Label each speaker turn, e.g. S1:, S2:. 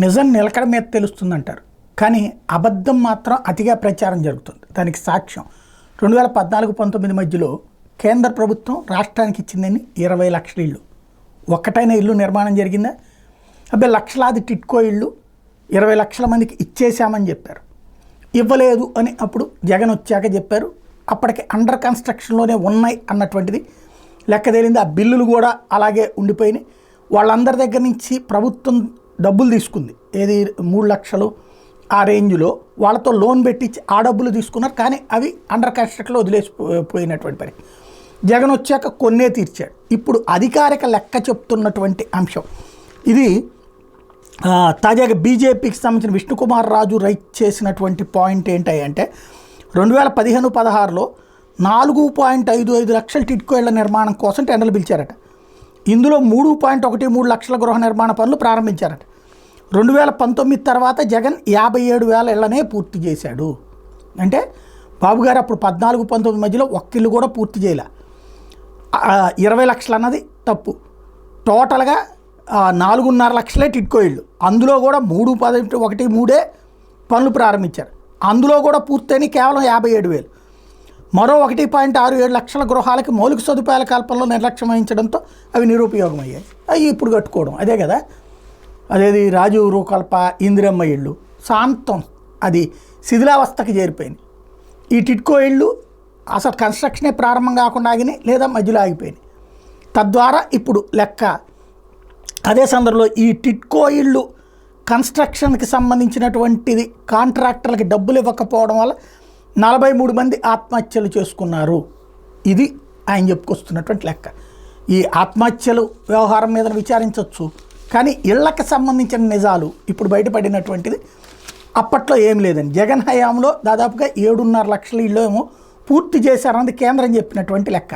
S1: నిజం నిలకడ మీద తెలుస్తుందంటారు, కానీ అబద్ధం మాత్రం అతిగా ప్రచారం జరుగుతుంది. దానికి సాక్ష్యం 2014-19 మధ్యలో కేంద్ర ప్రభుత్వం రాష్ట్రానికి ఇచ్చిందని 20 లక్షల ఇళ్ళు. ఒక్కటైన ఇల్లు నిర్మాణం జరిగిందా? అబ్బాయి లక్షలాది టిట్కో ఇళ్ళు 20 లక్షల మందికి ఇచ్చేసామని చెప్పారు. ఇవ్వలేదు అని అప్పుడు జగన్ వచ్చాక చెప్పారు. అప్పటికి అండర్ కన్స్ట్రక్షన్లోనే ఉన్నాయి అన్నటువంటిది లెక్క తేలింది. ఆ బిల్లులు కూడా అలాగే ఉండిపోయినాయి. వాళ్ళందరి దగ్గర నుంచి ప్రభుత్వం డబ్బులు తీసుకుంది. ఏది 3 లక్షలు ఆ రేంజ్లో వాళ్ళతో లోన్ పెట్టించి ఆ డబ్బులు తీసుకున్నారు. కానీ అవి అండర్ కన్స్ట్రక్షన్లో వదిలేసిపోయినటువంటి పని. జగన్ వచ్చాక కొన్నే తీర్చాడు. ఇప్పుడు అధికారిక లెక్క చెప్తున్నటువంటి అంశం ఇది. తాజాగా బీజేపీకి సంబంధించిన విష్ణుకుమార్ రాజు రైట్ చేసినటువంటి పాయింట్ ఏంటంటే 2015-16లో 4.55 లక్షల టిట్కో ఇళ్ల నిర్మాణం కోసం టెండర్లు పిలిచారట. ఇందులో 3.13 లక్షల గృహ నిర్మాణ పనులు ప్రారంభించారట. 2019 తర్వాత జగన్ 57,000 ఇళ్లనే పూర్తి చేశాడు. అంటే బాబు గారు అప్పుడు 14-19 మధ్యలో ఒక్క ఇల్లు కూడా పూర్తి చేయలే. 20 లక్షలు అన్నది తప్పు. టోటల్గా 4.5 లక్షలే టిట్కో ఇళ్ళు. అందులో కూడా 3.13 పనులు ప్రారంభించారు. అందులో కూడా పూర్తయిన కేవలం 57,000. మరో 1.67 లక్షల గృహాలకి మౌలిక సదుపాయాల కల్పనలో నిర్లక్ష్యం వహించడంతో అవి నిరుపయోగం అయ్యాయి. అవి ఇప్పుడు కట్టుకోవడం అదే కదా. అదేది రాజీవ్ రూకల్ప, ఇందిరమ్మ ఇళ్ళు శాంతం అది శిథిలావస్థకి చేరిపోయింది. ఈ టిట్కో ఇళ్ళు అసలు కన్స్ట్రక్షనే ప్రారంభం కాకుండా ఆగినాయి లేదా మధ్యలో ఆగిపోయినాయి. తద్వారా ఇప్పుడు లెక్క. అదే సందర్భంలో ఈ టిట్కో ఇళ్ళు కన్స్ట్రక్షన్కి సంబంధించినటువంటిది కాంట్రాక్టర్లకి డబ్బులు ఇవ్వకపోవడం వల్ల 43 మంది ఆత్మహత్యలు చేసుకున్నారు. ఇది ఆయన చెప్పుకొస్తున్నటువంటి లెక్క. ఈ ఆత్మహత్యలు వ్యవహారం మీద విచారించవచ్చు, కానీ ఇళ్లకు సంబంధించిన నిజాలు ఇప్పుడు బయటపడినటువంటిది అప్పట్లో ఏం లేదని. జగన్ హయాంలో దాదాపుగా 7.5 లక్షల ఇళ్ళు ఏమో పూర్తి చేశారన్నది కేంద్రం చెప్పినటువంటి లెక్క.